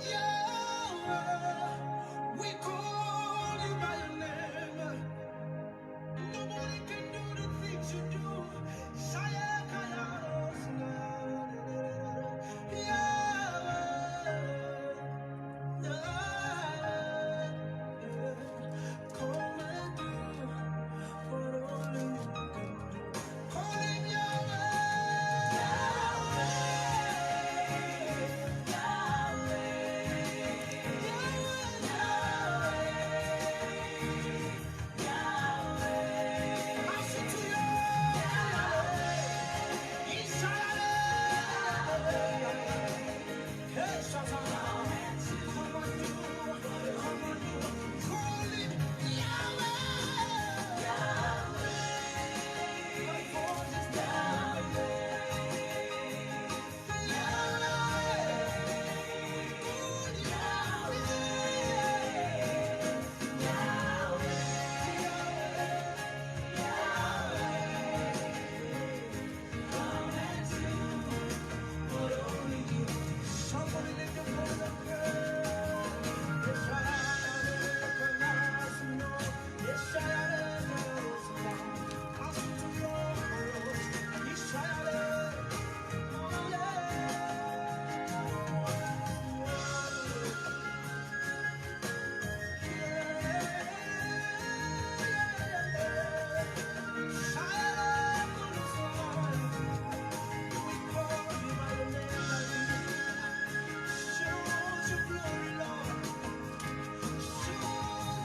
Yeah, we call you by your name. Nobody can do the things you do. Shaya Kaya come and do what only you can do. Calling somebody lift your voice and pray. Yes, I recognize you know. Yes, I recognize. Pass it to your voice. Yes, I we call you by your name. Show your glory, Lord. Show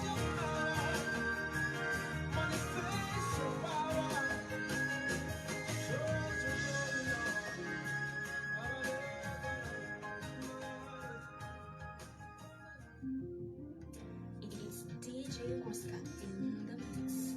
your power. Manifest your power. Show your glory, Lord. It is DJ Mosca in the mix.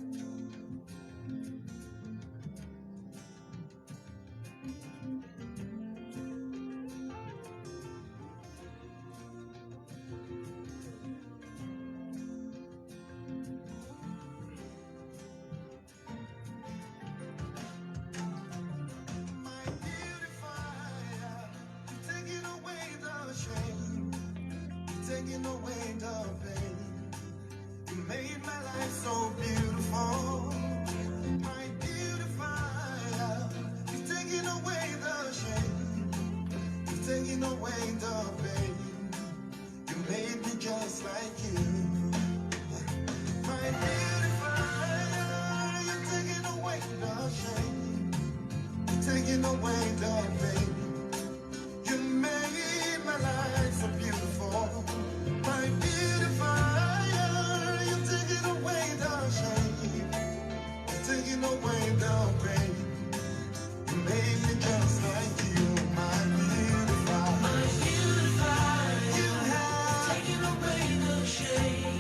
My beautifier, you're taking away the shame, you're taking away the pain. You made my life so beautiful. My beautifier, you're taking away the shame, you're taking away the pain. You made me just like you. My beautifier, you're taking away the shame, you're taking away the pain. You made my life so beautiful. My beautifier, you're taking away the shame, you're taking away the pain. You made me just like you, my beautifier. My beautifier, you have taken away the shame.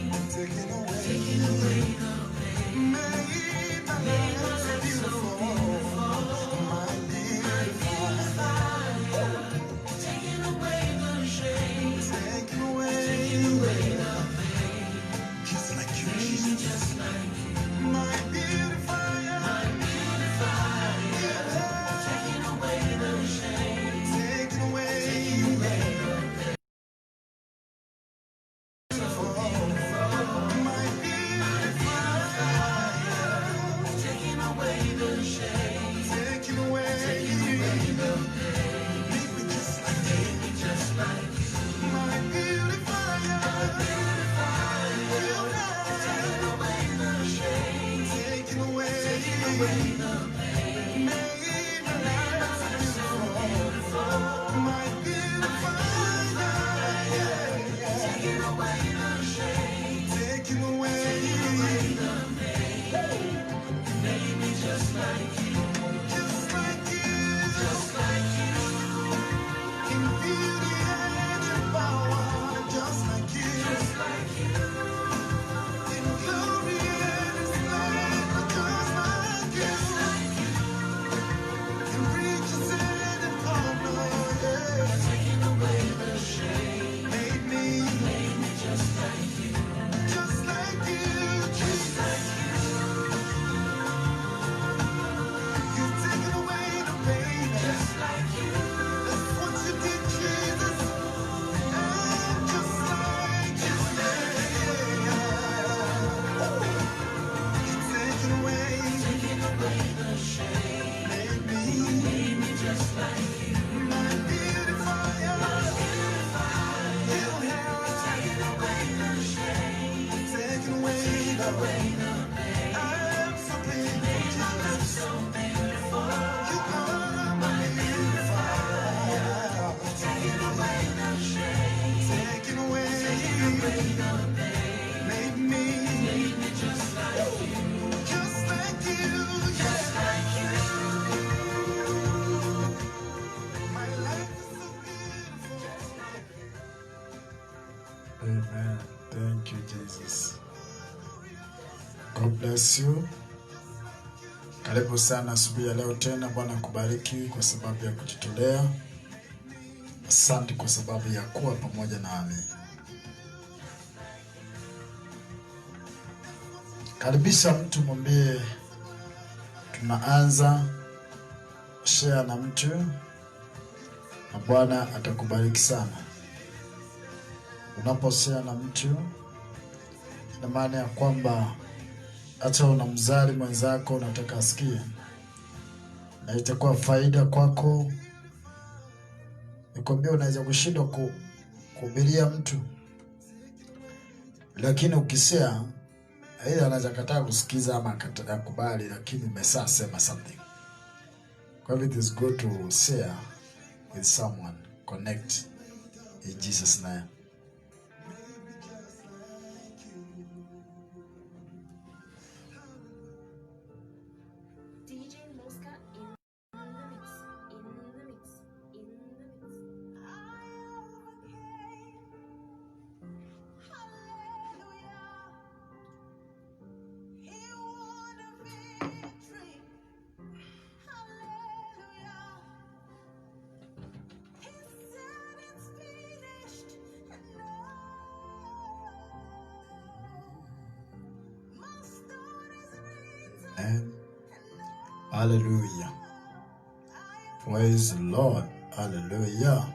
Amen. Thank you, Jesus. God bless you. Karibu sana asubuhi ya leo tena. Bwana kubariki kwa sababu ya kujitolea. Asante kwa sababu ya kuwa pamoja nami. Karibisha mtu, mwambie tunaanza. Share na mtu na Bwana atakubariki sana. Unaposhare na mtu, ina maana ya kwamba hata unamzali mwenzako, unataka asikie, na itakuwa faida kwako. Nikwambia, unaweza kushindwa kuhubiria mtu, lakini ukishare, ile anaweza kataa kusikiza ama akakubali, lakini umeshasema something. Kwa hivyo it is good to share with someone, connect in Jesus' name. DJ Mosca in the mix. And hallelujah. Praise the Lord. Hallelujah.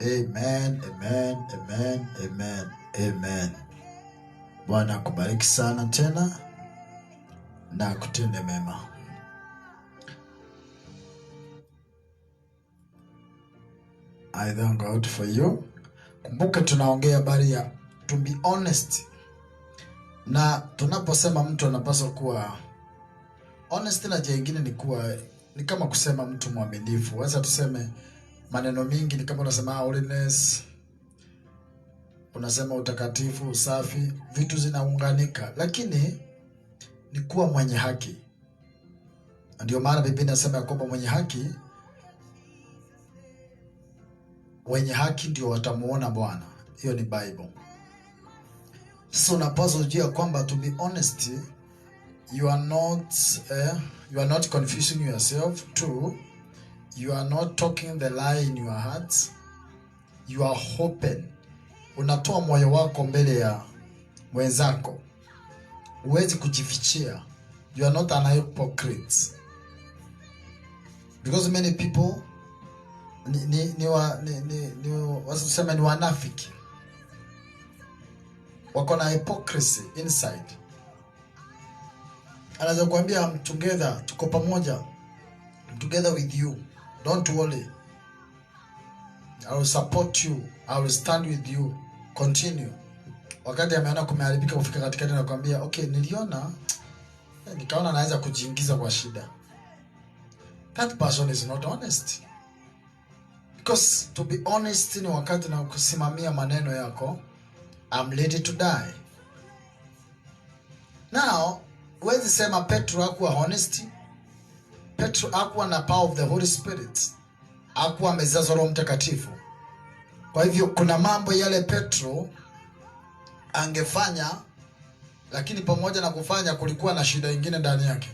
Amen, amen, amen, amen, amen. Bwana akubariki sana tena na kutende mema. I thank God for you. Kumbuka tunaongea habari ya to be honest. Na tunaposema mtu anapaswa kuwa honest, na jingine ni kama kusema mtu mwaminifu. Wacha tuseme maneno mingi ni kama unasema holiness, unasema utakatifu, usafi, vitu zinaunganika, lakini ni kuwa mwenye haki. Ndio maana Biblia inasema kwamba wenye haki ndio watamuona Bwana. Hiyo ni Bible. So unapaswa kujua kwamba to be honest, you are not confusing yourself. Two, you are not talking the lie in your heart. You are open. Unatoa moyo wako mbele ya mwenzako. Huwezi kujifichia. You are not an hypocrite. Because many people wasema ni wanafiki. Wako na hypocrisy inside. Anaweza kuambia I'm together, tuko pamoja. I'm together with you. Don't worry. I will support you. I will stand with you. Continue. Wakati ameona kumeharibika kufika katikati na kuambia okay, nikaona anaweza kujiingiza kwa shida. That person is not honest. Because to be honest ni wakati na kusimamia maneno yako. I'm ready to die. Now, huwezi sema Petro hakuwa honest. Petro hakuwa na power of the Holy Spirit. Hakuwa amejazwa Roho Mtakatifu. Kwa hivyo kuna mambo yale Petro angefanya, lakini pamoja na kufanya kulikuwa na shida nyingine ndani yake.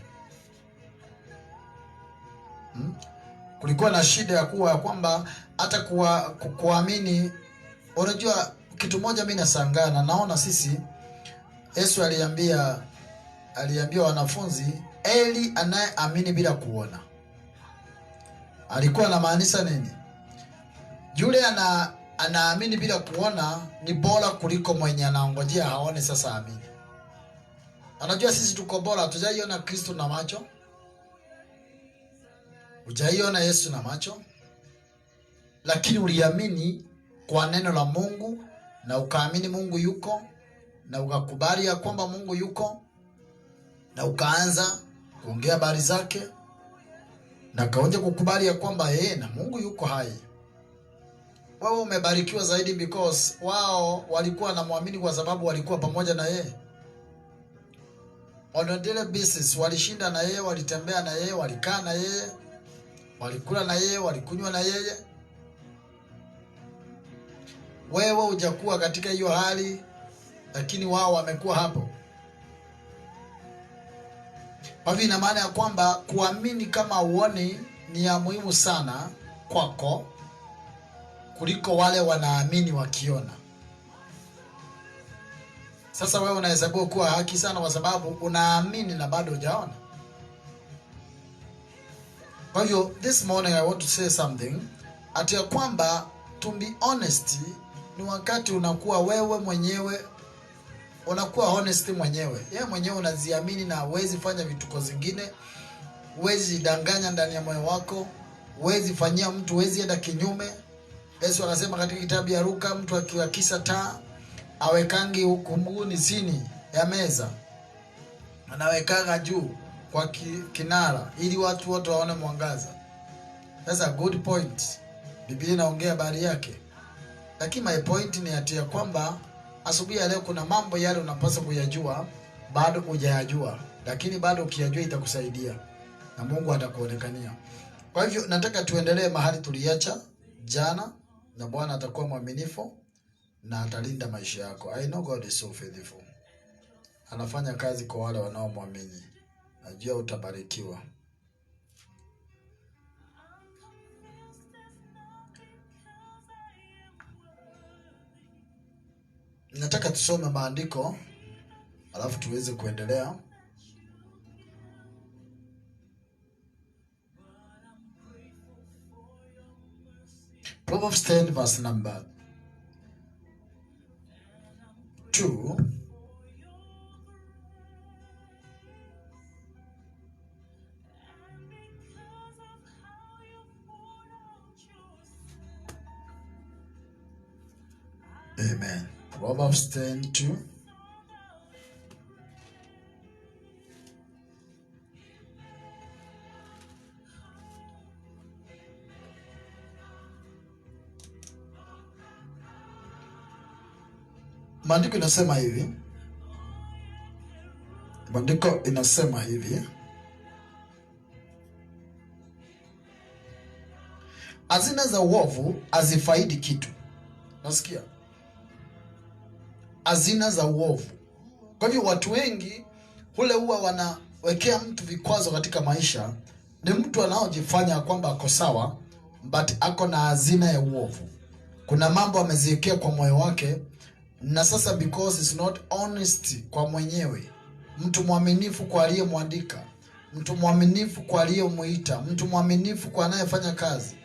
Kulikuwa na shida ya kwamba hata kuamini. Unajua kitu moja mimi nashangaa na naona sisi, Yesu aliambia wanafunzi, eli anayeamini bila kuona. Alikuwa anamaanisha nini? Yule anaamini bila kuona ni bora kuliko mwenye anaongojea haone sasa amini. Anajua sisi tuko bora, tujaiona Kristo na macho. Hujaiona Yesu na macho, lakini uliamini kwa neno la Mungu na ukaamini Mungu yuko na ukakubali ya kwamba Mungu yuko na ukaanza kuongea habari zake na kaonje kukubali ya kwamba na Mungu yuko hai. Wao umebarikiwa zaidi because wao walikuwa na muamini kwa sababu walikuwa pamoja na yeye. On a daily basis walishinda na yeye, walitembea na yeye, walikaa na yeye, walikula na yeye, walikunywa na yeye. Wewe hujakuwa katika hiyo hali, lakini wao wamekuwa hapo. Kwa hivyo ina maana ya kwamba kuamini kama uoni ni ya muhimu sana kwako kuliko wale wanaamini wakiona. Sasa wewe unahesabiwa kuwa haki sana kwa sababu unaamini na bado hujaona. Kwa hivyo this morning I want to say something, ati ya kwamba to be honest ni wakati unakuwa wewe mwenyewe, unakuwa honest mwenyewe. Yeye mwenyewe unaziamini na huwezi fanya vituko zingine, huwezi danganya ndani ya moyo wako, huwezi fanyia mtu, huwezi enda kinyume. Yesu akasema katika kitabu ya Luka, mtu akiwakisha taa awekangi hukumuni chini ya meza, anawekaga juu kwa kinara ili watu wote waone mwangaza. That's a good point. Biblia inaongea habari yake. Lakini my point ni ati ya kwamba asubuhi ya leo kuna mambo yale unapaswa kuyajua bado hujayajua, lakini bado ukiyajua itakusaidia na Mungu atakuonekania. Kwa hivyo nataka tuendelee mahali tuliacha jana, na Bwana atakuwa mwaminifu na atalinda maisha yako. I know God is so faithful. Anafanya kazi kwa wale wanaomwamini. Najua utabarikiwa. Nataka tusome maandiko alafu tuweze kuendelea. Proverbs 10 verse number 2. Amen. Proverbs 10:2. Maandiko inasema hivi. Maandiko inasema hivi. Hazina za uovu hazifaidi kitu. Nasikia? Hazina za uovu. Kwa hivyo watu wengi hule huwa wanawekea mtu vikwazo katika maisha, ni mtu anaojifanya kwamba ako sawa but ako na hazina ya uovu. Kuna mambo ameziwekea kwa moyo wake, na sasa because it's not honest kwa mwenyewe, mtu mwaminifu kwa aliyemwandika, mtu mwaminifu kwa aliyemuita, mtu mwaminifu kwa anayefanya kazi.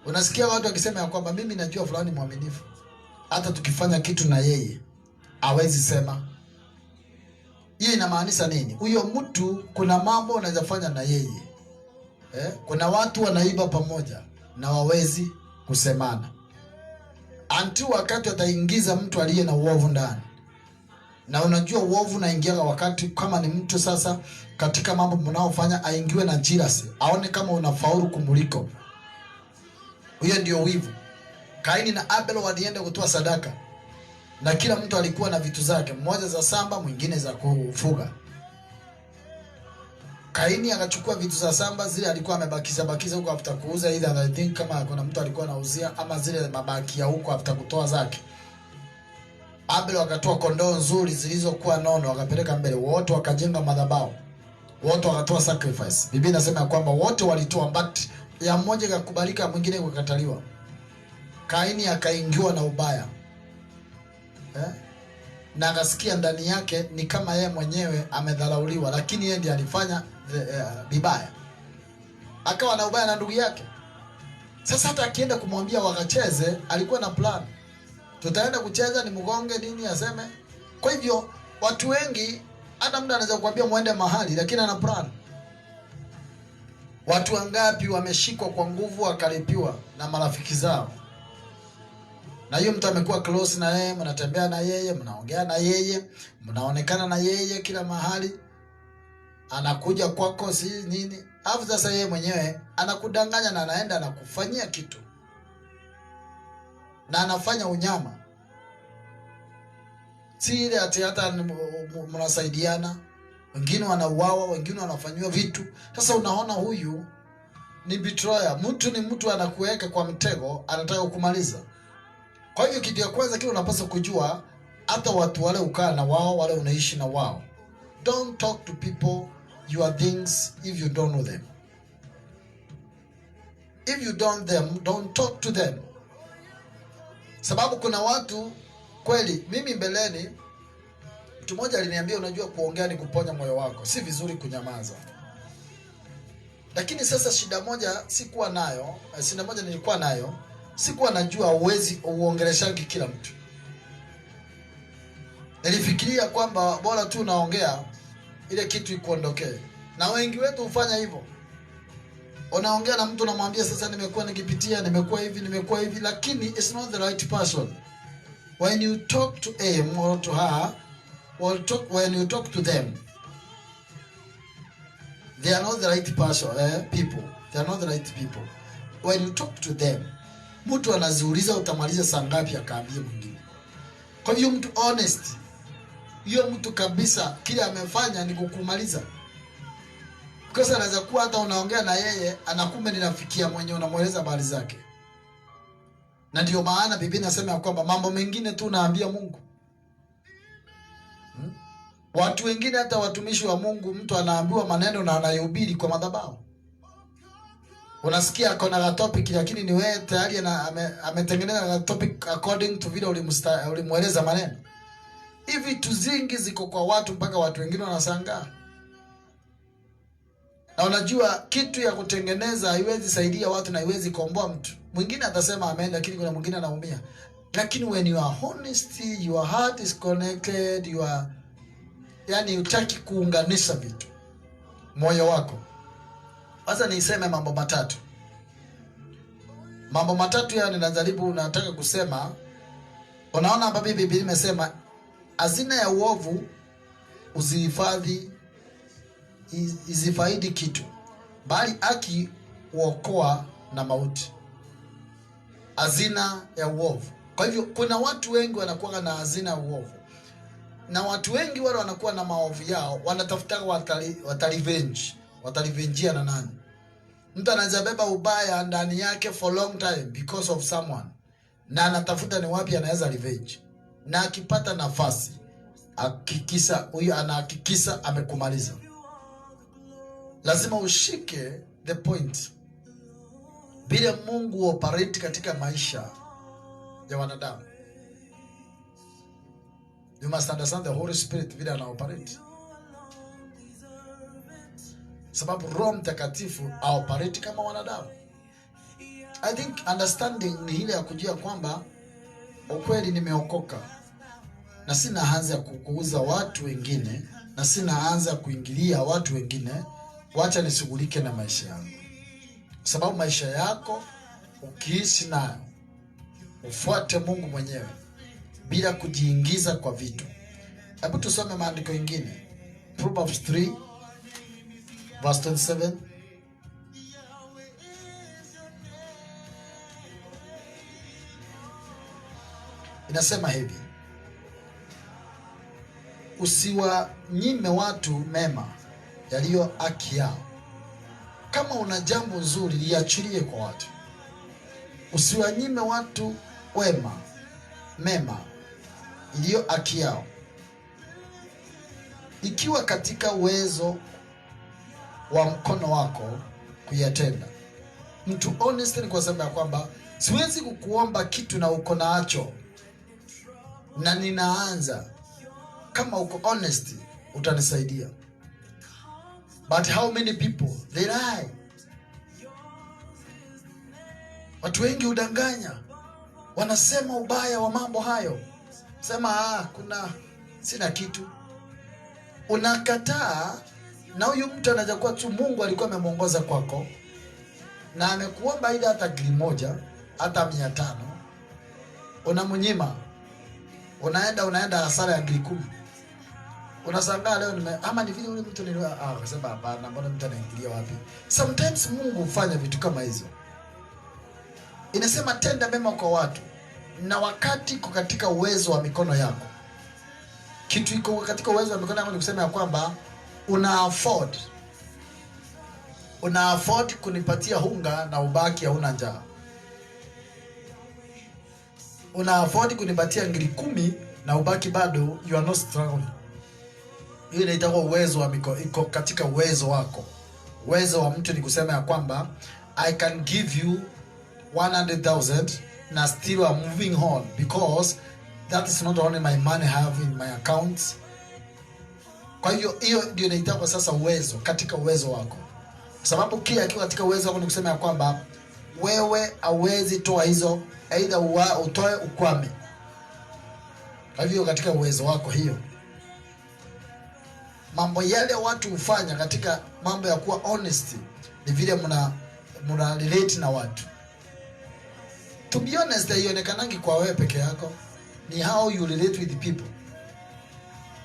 Unasikia watu wakisema ya kwamba mimi najua fulani mwaminifu, hata tukifanya kitu na yeye hawezi sema. Hiyo inamaanisha nini? Huyo mtu kuna mambo unaweza fanya na yeye. Kuna watu wanaiba pamoja na wawezi kusemana. Until wakati ataingiza mtu aliye na uovu ndani. Na unajua uovu unaingia wakati kama ni mtu sasa katika mambo mnaofanya aingiwe na jealousy, aone kama unafaulu kumuliko. Huyo ndio wivu. Kaini na Abel walienda kutoa sadaka, na kila mtu alikuwa na vitu zake, mmoja za samba, mwingine za kufuga. Kaini akachukua vitu za samba zile alikuwa amebakiza huko after kuuza, either I think kama kuna mtu alikuwa anauzia, ama zile mabaki ya huko after kutoa zake. Abel wakatoa kondoo nzuri zilizokuwa nono, wakapeleka mbele, wote wakajenga madhabahu, wote wakatoa sacrifice. Biblia inasema kwamba wote walitoa, but ya mmoja ikakubalika, mwingine kukataliwa. Kaini akaingiwa na ubaya. Na akasikia ndani yake ni kama yeye mwenyewe amedharauliwa, lakini yeye ndiye alifanya vibaya. Akawa na ubaya na ndugu yake. Sasa hata akienda kumwambia wakacheze, alikuwa na plan. Tutaenda kucheza ni mgonge nini aseme. Kwa hivyo watu wengi hata mtu anaweza kukuambia muende mahali lakini ana plan. Watu wangapi wameshikwa kwa nguvu wakalipiwa na marafiki zao. Na hiyo mtu amekuwa close na yeye, mnatembea na yeye, mnaongea na yeye, mnaonekana na yeye kila mahali. Anakuja kwako si nini? Alafu sasa yeye mwenyewe anakudanganya na anaenda anakufanyia kitu. Na anafanya unyama. Si ile ati hata mnasaidiana. Wengine wanauawa, wengine wanafanywa vitu. Sasa unaona huyu ni betrayer. Mtu ni mtu anakuweka kwa mtego, anataka kukumaliza. Kwa hivyo kitu ya kwanza kile unapaswa kujua, hata watu wale ukaa na wao, wale unaishi na wao, don't talk to people your things if you don't know them. If you don't talk to them. Sababu kuna watu kweli, mimi mbeleni mtu mmoja aliniambia, unajua kuongea ni kuponya moyo wako, si vizuri kunyamaza. Lakini sasa shida moja nilikuwa nayo, sikuwa najua uwezi uongeleshaji kila mtu. Nilifikiria kwamba bora tu naongea ile kitu ikuondokee. Na wengi wetu hufanya hivyo. Unaongea na mtu unamwambia sasa nimekuwa nimekuwa hivi, lakini it's not the right person. When you talk to him or to her, when you talk to them, they are not the right person, people. They are not the right people. When you talk to them, mtu anaziuliza utamaliza saa ngapi akaambie mwingine. Kwa hiyo mtu honest, hiyo mtu kabisa kile amefanya ni kukumaliza. Because anaweza kuwa hata unaongea na yeye anakume ninafikia mwenye unamweleza habari zake. Na ndio maana Biblia inasema kwamba mambo mengine tu naambia Mungu. Watu wengine hata watumishi wa Mungu, mtu anaambiwa maneno na anayehubiri kwa madhabahu. Unasikia akona topic, lakini ni wewe tayari ametengeneza topic according to vile ulimweleza maneno. Hivi vitu zingi ziko kwa watu mpaka watu wengine wanashangaa. Na unajua kitu ya kutengeneza haiwezi saidia watu na haiwezi komboa mtu. Mwingine atasema amen, lakini kuna mwingine anaumia. Lakini when you are honest, your heart is connected, yani utaki kuunganisha vitu, moyo wako. Sasa niseme mambo matatu. Mambo matatu ya nataka kusema. Unaona hapa Biblia imesema hazina ya uovu izifaidi kitu, bali haki huokoa na mauti. Hazina ya uovu. Kwa hivyo kuna watu wengi wanakuwa na hazina ya uovu. Na watu wengi wale wanakuwa na maovu yao, wanatafuta watalivenjia na nani? Mtu anaweza beba ubaya ndani yake for long time because of someone, na anatafuta ni wapi anaweza revenge. Na akipata nafasi, anahakikisha amekumaliza. Lazima ushike the point. Bila Mungu operate katika maisha ya wanadamu. You must understand the Holy Spirit vile ana operate. Sababu Roho Mtakatifu operate kama wanadamu. I think understanding ni ile ya kujua kwamba ukweli nimeokoka. Na sina haja ya kukuuza watu wengine, na sina haja ya kuingilia watu wengine. Wacha nishughulike na maisha yangu. Sababu maisha yako ukiishi nayo, ufuate Mungu mwenyewe bila kujiingiza kwa vitu. Hebu tusome maandiko mengine. Proverbs 3 verse 27. Inasema hivi: usiwanyime watu mema yaliyo haki yao. Kama una jambo nzuri liachilie kwa watu. Usiwanyime watu mema iliyo haki yao, ikiwa katika uwezo wa mkono wako kuyatenda. Mtu honest ni kwa sababu ya kwamba siwezi kukuomba kitu na uko nacho na ninaanza. Kama uko honest utanisaidia. But how many people they lie? Watu wengi udanganya, wanasema ubaya wa mambo hayo. Sema sina kitu. Unakataa, na huyu mtu anajakuwa tu Mungu alikuwa amemuongoza kwako na amekuomba ile hata $1 hata 500. Unamnyima. Unaenda hasara ya $10. Unashangaa leo ama ni vile ule mtu akasema hapana, mbona mtu anaingilia wapi? Sometimes Mungu hufanya vitu kama hizo. Inasema tenda mema kwa watu na wakati iko katika uwezo wa mikono yako. Kitu iko katika uwezo wa mikono yako ni kusema ya kwamba una afford kunipatia hunga na ubaki hauna njaa. una afford kunipatia 10,000 na ubaki bado you are not strong. Hiyo inaitwa uwezo wa iko katika uwezo wako. Uwezo wa mtu ni kusema ya kwamba I can give you 100,000 na still I'm moving on because that is not only my money I have in my accounts. Kwa hiyo ndio inaitwa sasa uwezo, katika uwezo wako. Sababu kile akiwa katika uwezo wako ni kusema ya kwamba wewe hauwezi toa hizo, aidha utoe ukwame. Kwa hivyo katika uwezo wako hiyo. Mambo yale watu hufanya katika mambo ya kuwa honest ni vile mna relate na watu. To be honest, haionekanangi kwa wewe peke yako. Ni how you relate with the people.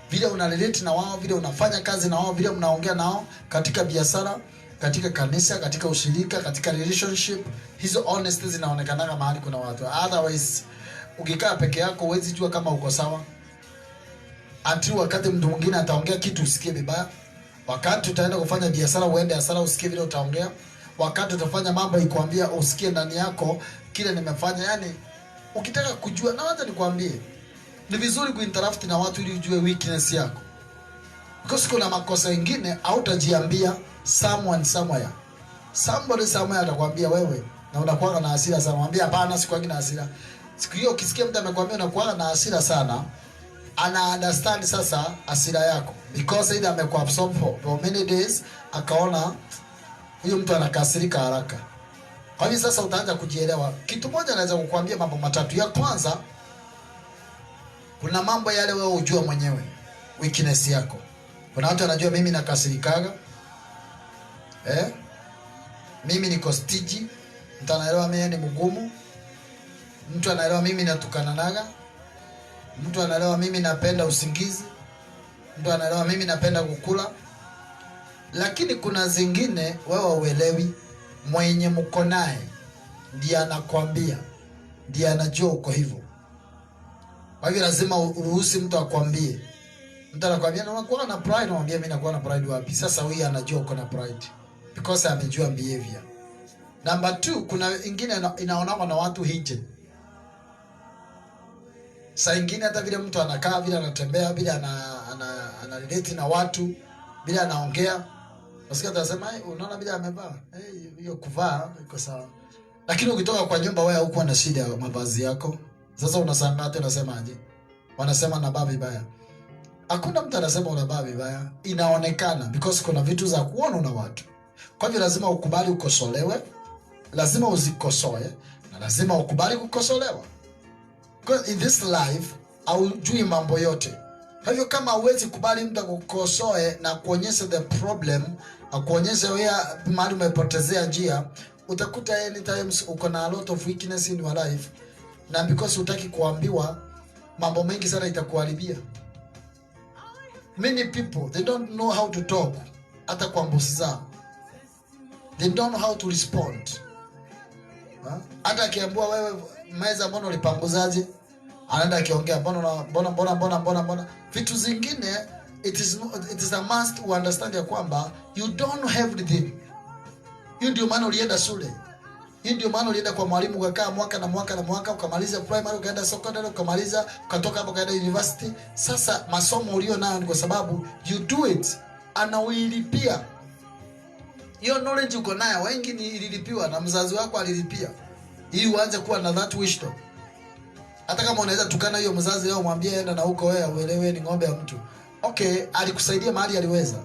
Vile una relate na wao, vile unafanya kazi na wao, vile mnaongea nao katika biashara, katika kanisa, katika ushirika, katika relationship. Hizo honesty zinaonekana mahali kuna watu. Otherwise, ukikaa peke yako huwezi jua kama uko sawa. Until wakati mtu mwingine ataongea kitu usikie vibaya. Wakati utaenda kufanya biashara uende hasara usikie vile utaongea. Wakati utafanya mambo ikwambia usikie ndani yako kile nimefanya. Yani ukitaka kujua, na wacha nikwambie, ni vizuri kuinteract na watu ili ujue weakness yako. Because kuna makosa mengine hautajiambia someone somewhere. Somebody somewhere atakwambia wewe na unakuwa na hasira sana. Mwambie hapana, sikuwa na hasira. Siku hiyo ukisikia mtu amekwambia unakuwa na hasira sana, ana understand sasa hasira yako. Because either amekuwa absorb for many days, akaona huyo mtu anakasirika haraka. Kwa hiyo sasa utaanza kujielewa. Kitu moja naweza kukuambia mambo matatu. Ya kwanza, kuna mambo yale wewe ujua mwenyewe, weakness yako. Kuna watu wanajua mimi nakasirikaga. Mimi niko stingy. Mtu anaelewa mimi ni mgumu. Mtu anaelewa mimi natukananaga. Mtu anaelewa mimi napenda usingizi. Mtu anaelewa mimi napenda kukula. Lakini kuna zingine wewe uelewi, mwenye mko naye ndiye anakuambia, ndiye anajua uko hivyo. Kwa hivyo lazima uruhusi mtu akwambie. Mtu anakuambia unakuwa na pride, unamwambia mimi nakuwa na pride wapi? Sasa huyu anajua uko na pride because amejua behavior. Number 2, kuna ingine inaonana na watu hidden. Saa ingine hata vile mtu anakaa, vile anatembea, vile ana relate na watu, vile anaongea, unasikia atasema unaona vile amevaa, hiyo kuvaa iko sawa. Lakini ukitoka kwa nyumba wewe huko na shida ya mavazi yako. Sasa unashangaa tena unasemaje? Wanasema na baba vibaya. Hakuna mtu anasema una baba vibaya. Inaonekana because kuna vitu za kuona na watu. Kwa hivyo lazima ukubali ukosolewe, lazima uzikosoe, na lazima ukubali kukosolewa. Because in this life haujui mambo yote. Kwa hivyo kama huwezi kubali mtu akukosoe na kuonyesha the problem, akuonyesha wewe mahali umepotezea njia, utakuta anytime uko na a lot of weakness in your life, na because hutaki kuambiwa, mambo mengi sana itakuharibia. Many people, they don't know how to talk. Hata kwa mbosi zao, they don't know how to respond. Hata akiambiwa wewe meza mbona ulipanguzaje, anaenda akiongea mbona vitu zingine. It is a must to understand ya kwamba you don't know everything. Hiyo ndio maana ulienda shule. Hiyo ndio maana ulienda kwa mwalimu ukakaa mwaka ukamaliza primary, ukaenda secondary, ukamaliza, ukatoka hapo ukaenda university. Sasa masomo ulio nayo ni kwa sababu you do it, anawilipia. Hiyo knowledge uko nayo, wengi ni ililipiwa na mzazi wako alilipia, ili uanze kuwa na that wisdom. Hata kama unaweza tukana hiyo mzazi leo, mwambie enda na huko wewe uelewe ni ng'ombe ya mtu. Okay, alikusaidia mahali aliweza.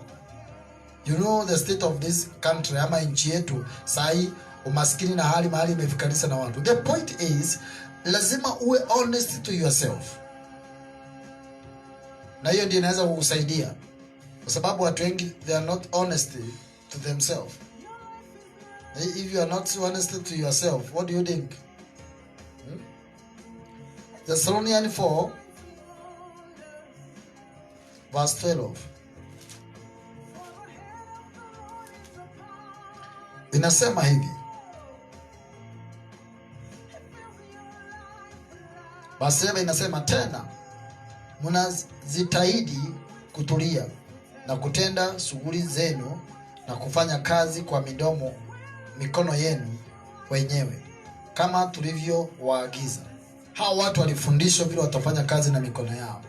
You know the state of this country, ama nchi yetu sahi, umaskini na hali mahali imefikanisa na watu. The point is, lazima uwe honest to yourself. Na hiyo ndio inaweza kukusaidia. Kwa sababu watu wengi they are not honest to themselves. If you are not honest to yourself, what do you think? Thessalonians 4 verse 12 inasema hivi. Verse 7 inasema tena, mnazitahidi kutulia na kutenda shughuli zenu na kufanya kazi kwa mikono yenu wenyewe kama tulivyowaagiza. Hao watu walifundishwa vile watafanya kazi na mikono yao,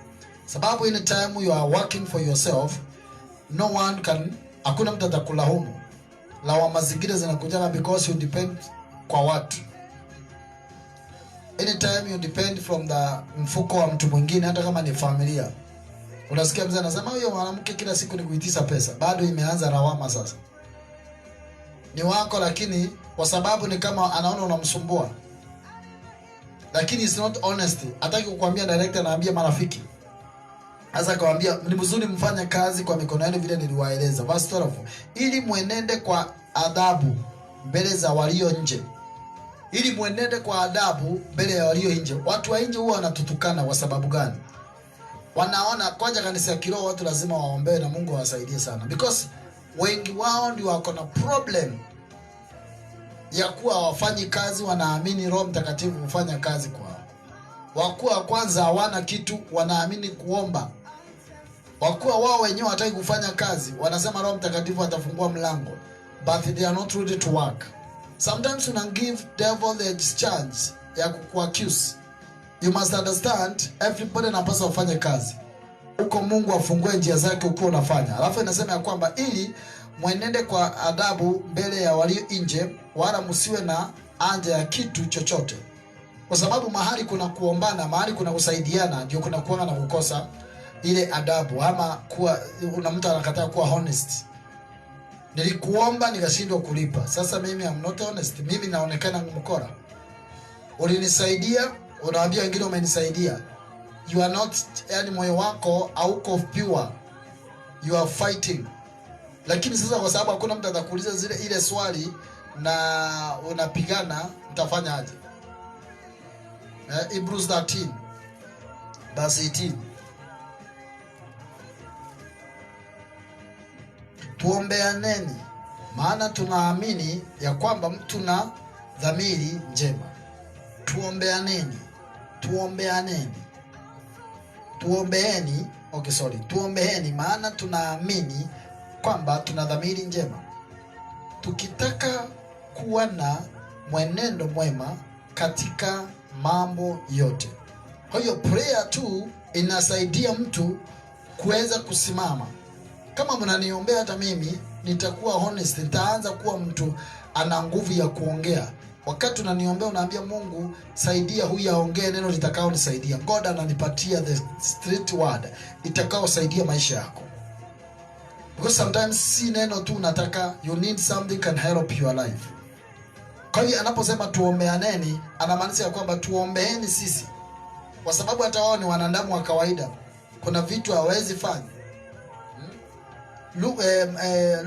sababu in time you are working for yourself, no one can, hakuna mtu atakulaumu. Lawama zingine zinakuja because you depend kwa watu. Anytime you depend from the mfuko wa mtu mwingine, hata kama ni familia. Unasikia mzee anasema huyo mwanamke kila siku ni kuitisha pesa. Bado imeanza lawama sasa. Ni wako, lakini kwa sababu ni kama anaona unamsumbua. Lakini it's not honesty. Hataki kukuambia direct, anaambia marafiki. Sasa akamwambia ni mzuri mfanye kazi kwa mikono yenu vile niliwaeleza. Verse 12. Ili muenende kwa adabu mbele za walio nje. Ili muenende kwa adabu mbele ya walio nje. Watu wa nje huwa wanatutukana kwa sababu gani? Wanaona kwanza kanisa ya kiroho watu lazima waombe na Mungu awasaidie sana. Because wengi wao ndio wako na problem ya kuwa hawafanyi kazi, wanaamini Roho Mtakatifu hufanya kazi kwao. Wakuwa kwanza hawana kitu, wanaamini kuomba. Wakuwa wao wenyewe hataki kufanya kazi, wanasema Roho Mtakatifu atafungua mlango, but they are not ready to work. Sometimes una give devil the chance ya kukuaccuse. You must understand, everybody anapaswa kufanya kazi. Uko Mungu afungue njia zake uko unafanya. Alafu inasema ya kwamba ili mwenende kwa adabu mbele ya walio nje, wala msiwe na anja ya kitu chochote. Kwa sababu mahali kuna kuombana, mahali kuna kusaidiana, ndio kuna kuwa na kukosa ile adabu, ama kuwa una mtu anakataa kuwa honest. Nilikuomba nikashindwa kulipa. Sasa mimi am not honest. Mimi naonekana mkora. Ulinisaidia, unawaambia wengine umenisaidia. You are not, yani moyo wako hauko pure. You are fighting. Lakini sasa kwa sababu hakuna mtu atakuuliza ile swali na unapigana, utafanya aje? Hebrews 13 verse 18. Tuombeaneni, maana tunaamini ya kwamba mtu na dhamiri njema. Tuombeaneni. Tuombeeni, maana tunaamini kwamba tuna dhamiri njema, tukitaka kuwa na mwenendo mwema katika mambo yote. Kwa hiyo prayer tu inasaidia mtu kuweza kusimama. Kama mnaniombea hata mimi nitakuwa honest, nitaanza kuwa mtu ana nguvu ya kuongea. Wakati unaniombea unaambia Mungu saidia huyu aongee neno litakao nisaidia. God ananipatia the straight word itakao saidia maisha yako. Because sometimes si neno tu unataka, you need something can help your life. Kwa hiyo anaposema tuombeaneni, anamaanisha ya kwamba tuombeeni sisi. Kwa sababu hata wao ni wanadamu wa kawaida. Kuna vitu hawezi fanya.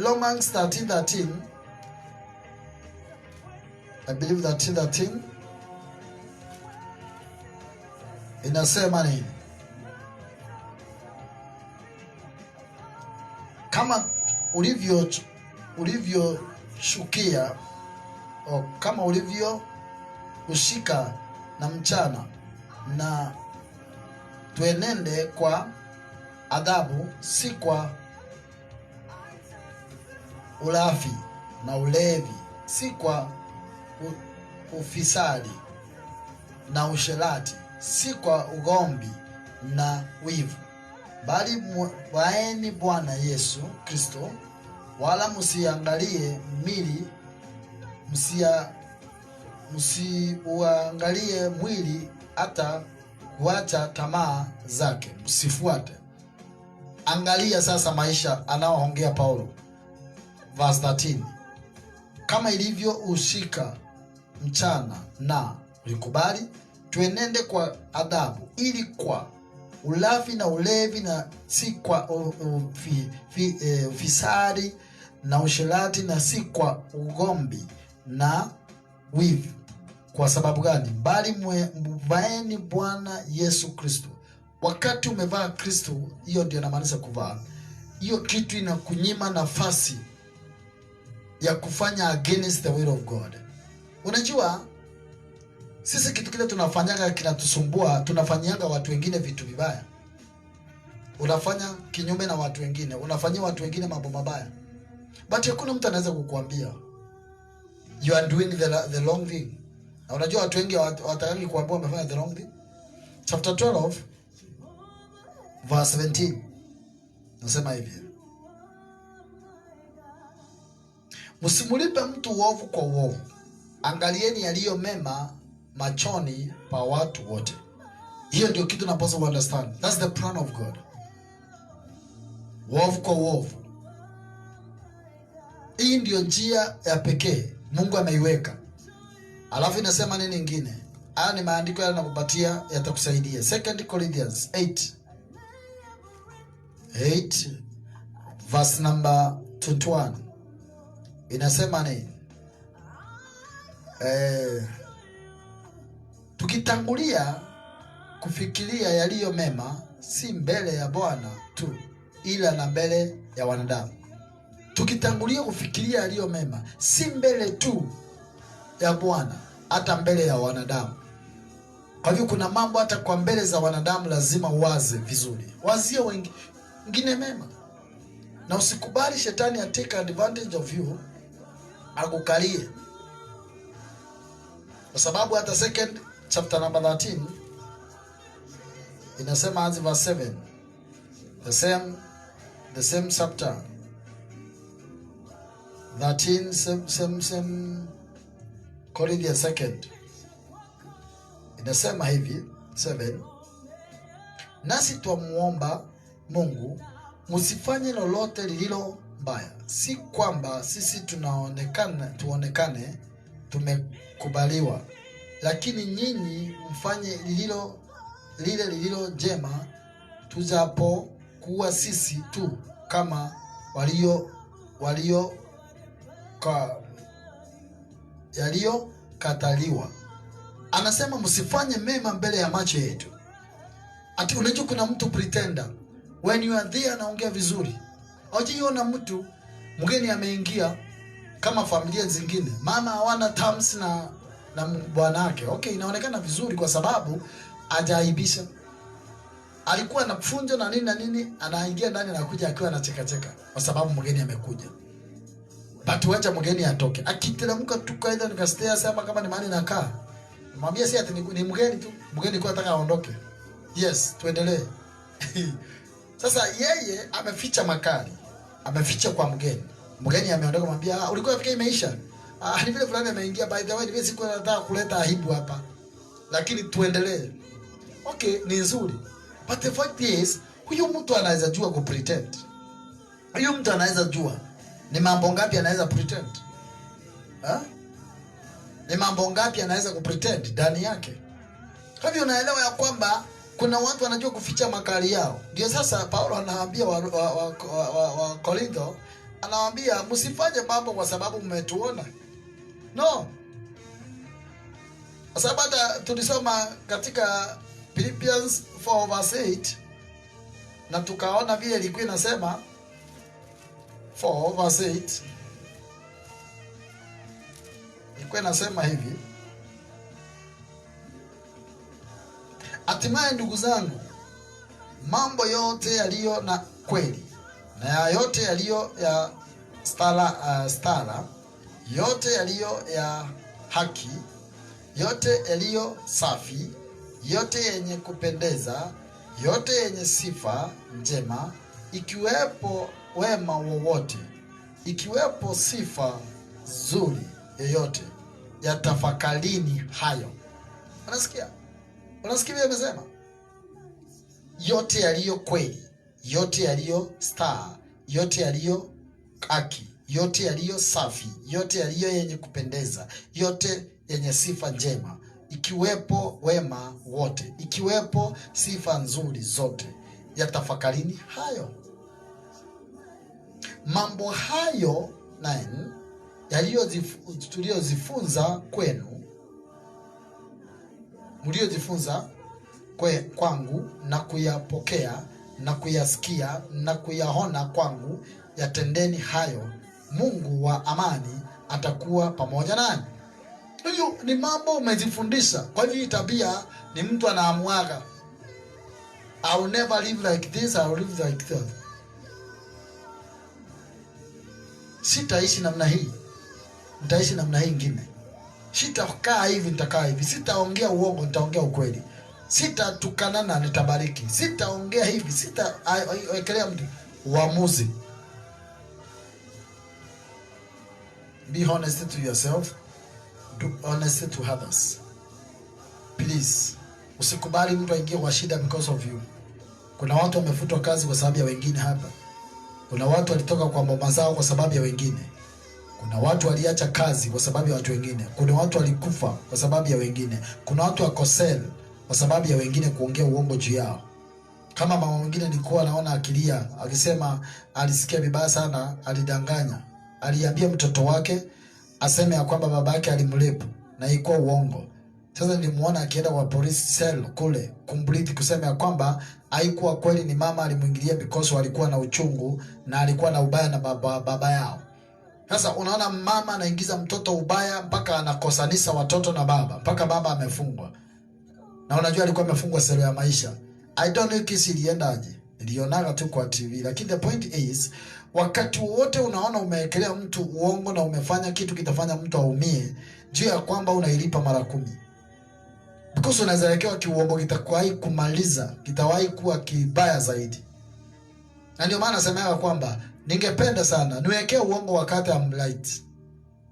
Romans 13:13. I believe 13:13 inasema nini? Kama ulivyoshukia kama ulivyo ushika na mchana, na tuenende kwa adabu, si kwa ulafi na ulevi, si kwa ufisadi na usherati, si kwa ugomvi na wivu, bali mwaeni Bwana Yesu Kristo, wala msiangalie mili, msiuangalie mwili hata kuacha tamaa zake, msifuate. Angalia sasa maisha anaoongea Paulo. Verse 13. Kama ilivyo ushika mchana na ulikubali, tuenende kwa adabu, ili kwa ulafi na ulevi, na si kwa ufisadi na usherati, na si kwa ugomvi na wivu. Kwa sababu gani? Bali mvaeni Bwana Yesu Kristo. Wakati umevaa Kristo, hiyo ndio inamaanisha kuvaa. Hiyo kitu inakunyima nafasi ya kufanya against the will of God. Unajua sisi kitu kile tunafanyaga kinatusumbua, tunafanyianga watu wengine vitu vibaya. Unafanya kinyume na watu wengine, unafanyia watu wengine mambo mabaya. But hakuna mtu anaweza kukuambia you are doing the wrong thing. Na unajua watu wengi hawataki kuambiwa wamefanya the wrong thing. Chapter 12 verse 17 nasema hivi: msimulipe mtu uovu kwa uovu, angalieni yaliyo mema machoni pa watu wote. Hiyo ndio kitu napaswa understand. That's the plan of God. Uovu kwa uovu, hii ndio njia ya pekee Mungu ameiweka. Alafu inasema nini nyingine? Haya ni maandiko yanakupatia, yatakusaidia. 2 Corinthians 8 verse number 21 inasema nini? Tukitangulia kufikiria yaliyo mema, si mbele ya Bwana tu, ila na mbele ya wanadamu. Tukitangulia kufikiria yaliyo mema, si mbele tu ya Bwana, hata mbele ya wanadamu. Kwa hivyo kuna mambo hata kwa mbele za wanadamu lazima uwaze vizuri. Wazia wengine mema. Na usikubali shetani ya take advantage of you, akukalie. Kwa sababu hata 2 chapter number 13 inasema as verse 7, the same chapter 13 same Corinthians 2 inasema hivi 7, nasi twamuomba Mungu msifanye lolote lililo mbaya, si kwamba sisi tuonekane tumekubaliwa, lakini nyinyi mfanye lililo jema, tujapo kuwa sisi tu kama yaliyokataliwa. Anasema msifanye mema mbele ya macho yetu. Ati unajua kuna mtu pretender. When you are there anaongea vizuri. Unajiona mtu mgeni ameingia kama familia zingine. Mama hawana terms na bwana wake. Okay, inaonekana vizuri kwa sababu hajaibisha. Alikuwa anafunja na nini, anaingia ndani na kuja akiwa anacheka kwa sababu mgeni amekuja. But wacha mgeni atoke. Akiteremka tu kaenda nikastea sema kama ni mahali nakaa. Mwambie si ati ni mgeni tu. Mgeni kwa nataka aondoke. Yes, tuendelee. Sasa yeye ameficha makali. Ameficha kwa mgeni. Mgeni ameondoka, mwambia ulikuwa afika imeisha. Ni vile fulani ameingia, by the way ni siku nataka kuleta aibu hapa. Lakini tuendelee. Okay, ni nzuri. But the fact is, huyu mtu anaweza jua ku pretend. Huyu mtu anaweza jua ni mambo ngapi anaweza pretend. Ni mambo ngapi anaweza ku pretend ndani yake. Kwa hivyo unaelewa ya kwamba kuna watu wanajua kuficha makali yao. Ndio sasa Paulo anawaambia wa Korintho, anawaambia msifanye mambo kwa sababu mmetuona. No. Kwa sababu hata tulisoma katika Philippians 4 verse 8 na tukaona vile ilikuwa inasema 4 verse 8 ilikuwa inasema hivi: hatimaye ndugu zangu, mambo yote yaliyo na kweli na yote yaliyo ya stara, yote yaliyo ya haki, yote yaliyo safi, yote yenye kupendeza, yote yenye sifa njema, ikiwepo wema wowote, ikiwepo sifa nzuri yoyote, yatafakarini hayo. Unasikia vile amesema? Yote yaliyo kweli, yote yaliyo star, yote yaliyo haki, yote yaliyo safi, yote yaliyo yenye kupendeza, yote yenye sifa njema, ikiwepo wema wote, ikiwepo sifa nzuri zote, yatafakarini hayo. Mambo hayo 9 tuliojifunza kwenu, mliojifunza kwangu na kuyapokea na kuyasikia na kuyaona kwangu, yatendeni hayo, Mungu wa amani atakuwa pamoja nanyi. Hiyo ni mambo umejifundisha. Kwa hivyo tabia ni mtu anaamuaga, I will never live like this, I will live like that. Sitaishi namna hii, nitaishi namna hii ingine. Sitakaa hivi, nitakaa hivi. Sitaongea uongo, nitaongea ukweli. Sitatukanana, nitabariki. Sitaongea hivi, sitawekelea mtu. Uamuzi. Be honest to yourself. Do honesty to others. Please. Usikubali mtu aingie kwa shida because of you. Kuna watu wamefutwa kazi kwa sababu ya wengine hapa. Kuna watu walitoka kwa mama zao kwa sababu ya wengine. Kuna watu waliacha kazi kwa sababu ya watu wengine. Kuna watu walikufa kwa sababu ya wengine. Kuna watu wakosel kwa sababu ya wengine kuongea uongo juu yao. Kama mama mwingine nilikuwa naona akilia, akisema alisikia vibaya sana, alidanganya. Aliambia mtoto wake aseme ya kwamba baba yake alimlepu na ilikuwa uongo. Sasa nilimuona akienda kwa police cell kule complete kusema ya kwamba haikuwa kweli, ni mama alimuingilia because walikuwa na uchungu na alikuwa na ubaya na baba yao. Sasa unaona mama anaingiza mtoto ubaya mpaka anakosanisa watoto na baba, mpaka baba amefungwa. Na unajua alikuwa amefungwa selo ya maisha. I don't know kesi iliendaje. Nilionaga tu kwa TV, lakini the point is wakati wote unaona umewekelea mtu uongo na umefanya kitu kitafanya mtu aumie, juu ya kwamba unailipa mara 10. Because unaweza wekewa kiuongo kitakuwahi kumaliza, kitawahi kuwa kibaya zaidi. Na ndio maana nasema kwamba ningependa sana niwekee uongo wakati I'm right.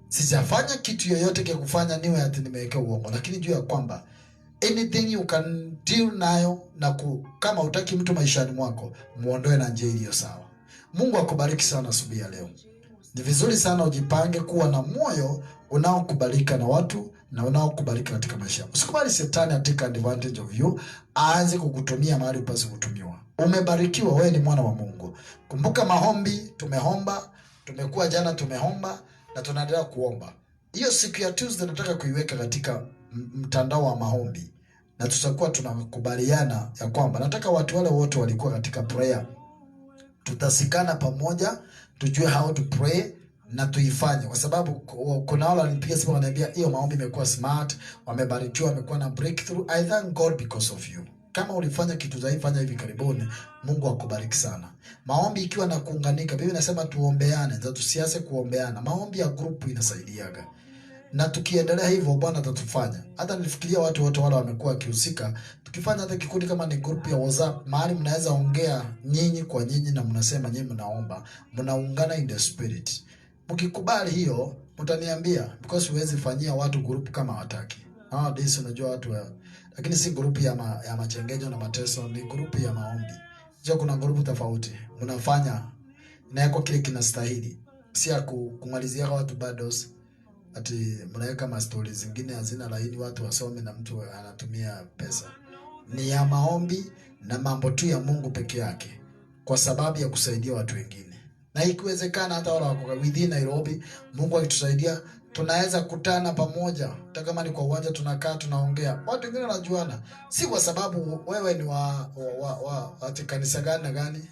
Sijafanya kitu yoyote kia kufanya niwe ati nimewekea uongo, lakini juu ya kwamba anything you can deal nayo na kama utaki mtu maishani mwako, muondoe na njia iliyo sawa. Mungu akubariki sana asubuhi ya leo. Ni vizuri sana ujipange kuwa na moyo unaokubalika na watu na unaokubalika katika maisha. Usikubali shetani atake advantage of you, aanze kukutumia mahali upasi kutumiwa. Umebarikiwa, wewe ni mwana wa Mungu. Kumbuka maombi, tumeomba, tumekuwa jana tumeomba na tunaendelea kuomba. Hiyo siku ya Tuesday nataka kuiweka katika mtandao wa maombi. Na tutakuwa tunakubaliana ya kwamba nataka watu wale wote walikuwa katika prayer, tutasikana pamoja, tujue how to pray na tuifanye, kwa sababu kuna wale wanipigia simu wananiambia hiyo maombi imekuwa smart, wamebarikiwa, wamekuwa na breakthrough. I thank God because of you. Kama ulifanya kitu zaidi fanya hivi karibuni, Mungu akubariki sana. Maombi ikiwa na kuunganika, Biblia inasema tuombeane, za tusiase kuombeana. Maombi ya group inasaidiaga. Na tukiendelea hivyo Bwana atatufanya. Hata nilifikiria watu wote wale wamekuwa kihusika, tukifanya hata kikundi kama ni group ya WhatsApp, mahali mnaweza ongea nyinyi kwa nyinyi na mnasema nyinyi mnaomba, mnaungana in the spirit. Mkikubali hiyo, mtaniambia, because huwezi fanyia watu group kama wataki. Nowadays unajua watu lakini si group ya machengejo na mateso, ni group ya maombi. Sio, kuna group tofauti. Mnafanya na yako kile kinastahili. Si ya kumalizia watu bados. Ati mnaweka mastori zingine hazina laini watu wasome na mtu anatumia pesa. Ni ya maombi na mambo tu ya Mungu peke yake, kwa sababu ya kusaidia watu wengine. Na ikiwezekana hata wala wako within Nairobi, Mungu akitusaidia tunaweza kutana pamoja. Hata kama ni kwa uwanja tunakaa tunaongea. Watu wengine wanajuana. Si kwa sababu wewe ni ati kanisa gani na gani.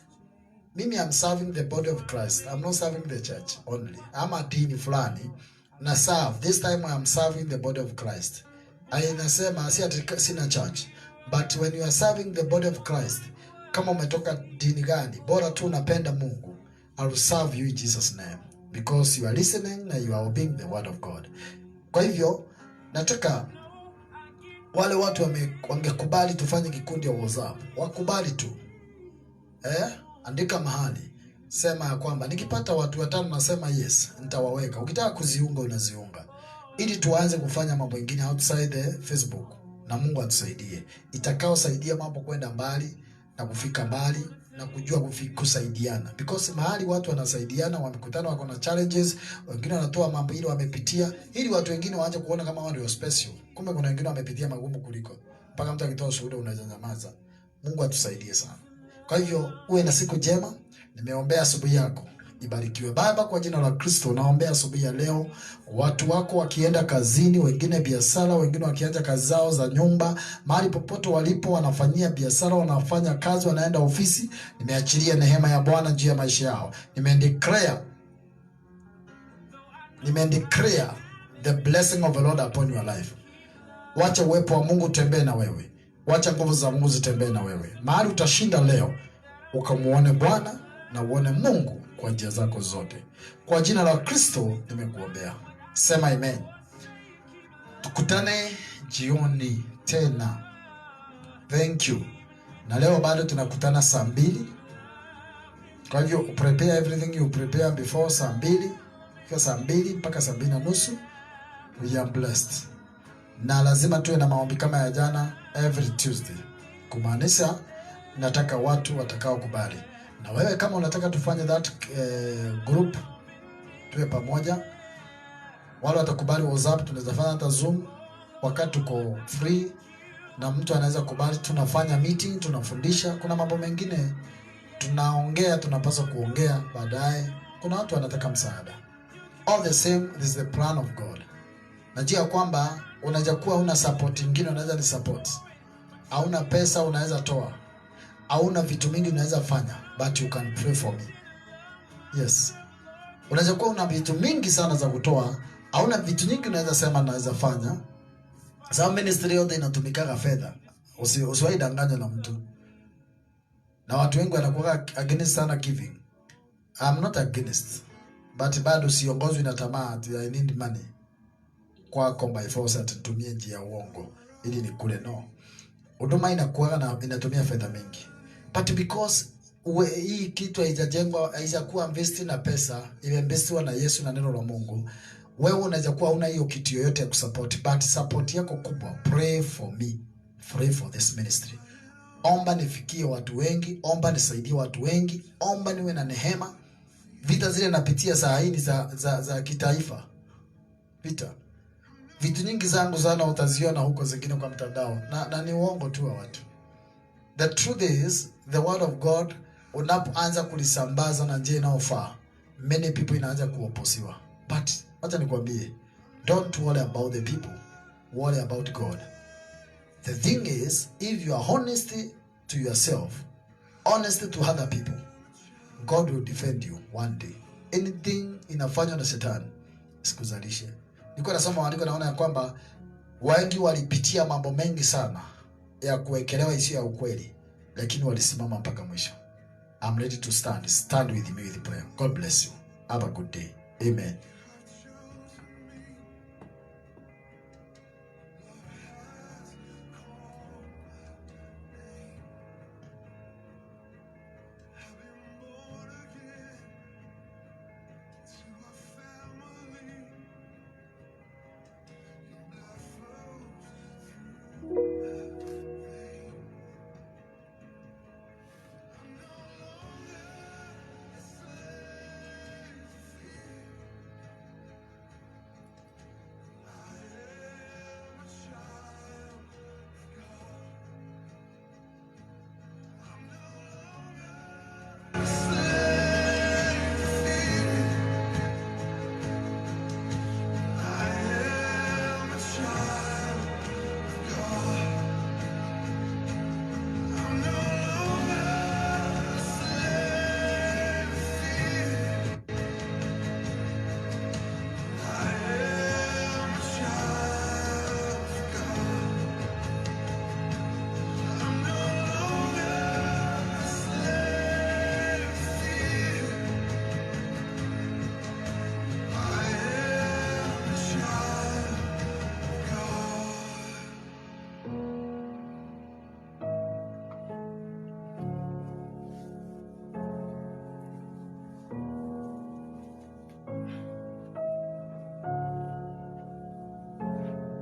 Mimi am serving the body of Christ. I'm not serving the church only. Ama dini fulani na serve. This time I am serving the body of Christ. Nasema si ati sina church. But when you are serving the body of Christ, kama umetoka dini gani, bora tu unapenda Mungu, I will serve you in Jesus' name. Because you are listening and you are obeying the word of God. Kwa hivyo, nataka wale watu wangekubali tufanye kikundi ya WhatsApp. Wakubali tu. Andika mahali. Sema ya kwamba nikipata watu 5 nasema yes, nitawaweka. Ukitaka kuziunga unaziunga. Ili tuanze kufanya mambo mengine outside the Facebook. Na Mungu atusaidie. Itakao saidia mambo kwenda mbali na kufika mbali na kujua kusaidiana. Because mahali watu wanasaidiana, wamekutana, wako na challenges, wengine wanatoa mambo ili wamepitia, ili watu wengine waanze kuona kama wao ndio special. Kumbe kuna wengine wamepitia magumu kuliko. Mpaka mtu akitoa ushuhuda unaweza nyamaza. Mungu atusaidie sana. Kwa hivyo uwe na siku njema. Nimeombea asubuhi yako ibarikiwe. Baba, kwa jina la Kristo naombea asubuhi ya leo watu wako wakienda kazini, wengine biashara, wengine wakianza kazi zao za nyumba, mahali popote walipo wanafanyia biashara, wanafanya kazi, wanaenda ofisi. Nimeachilia neema ya Bwana juu ya maisha yao. Nimendeclare the blessing of the Lord upon your life. Wacha uwepo wa Mungu tembee na wewe. Wacha nguvu za Mungu zitembee na wewe. Mahali utashinda leo, ukamuone Bwana na uone Mungu kwa njia zako zote. Kwa jina la Kristo nimekuombea. Sema amen. Tukutane jioni tena. Thank you. Na leo bado tunakutana saa 2. Kwa hivyo prepare everything you prepare before saa 2. Kwa saa 2 mpaka saa 2:30 we are blessed. Na lazima tuwe na maombi kama ya jana every Tuesday. Kumaanisha nataka watu watakao kubali. Na wewe kama unataka tufanye that group tuwe pamoja. Wale watakubali WhatsApp, tunaweza fanya hata Zoom wakati tuko free na mtu anaweza kubali, tunafanya meeting, tunafundisha. Kuna mambo mengine tunaongea, tunapaswa kuongea baadaye. Kuna watu wanataka msaada. All the same, this is the plan of God. Najua kwamba unaweza kuwa una support nyingine, unaweza ni support. Hauna pesa unaweza toa. Hauna vitu mingi unaweza fanya, but you can pray for me. Yes. Unaweza kuwa una vitu mingi sana za kutoa, hauna vitu nyingi unaweza sema naweza fanya. Sababu ministry yote inatumikaga fedha. Usiwahi danganywa na mtu. Na watu wengi wanakuwa against sana giving. I'm not against, but bado siongozwi na tamaa ati I need money. Kwa by force atutumie njia ya uongo ili nikule, no. Huduma inakuwa na inatumia fedha mingi. But because hii kitu haijajengwa, haijakuwa invest na pesa, imeinvestiwa na Yesu na neno la Mungu. Wewe unaweza kuwa una hiyo kitu yoyote ya kusupport, but support yako kubwa, pray for me, pray for this ministry. Omba nifikie watu wengi, omba nisaidie watu wengi, omba niwe na neema. Vita zile napitia saa hii za kitaifa. Vita. Vitu nyingi zangu sana utaziona huko zingine kwa mtandao. Na ni uongo tu wa watu. The truth is, the word of God, unapoanza kulisambaza na njia inayofaa, many people inaanza kuoposiwa. But acha nikwambie, don't worry about the people, worry about God. The thing is, if you are honest to yourself, honest to other people, God will defend you one day. Anything inafanywa na shetani sikuzalishe. Niko nasoma maandiko, naona ya kwamba wengi walipitia mambo mengi sana ya kuwekelewa isiyo ya ukweli, lakini walisimama mpaka mwisho. I'm ready to stand with me with prayer. God bless you. Have a good day. Amen.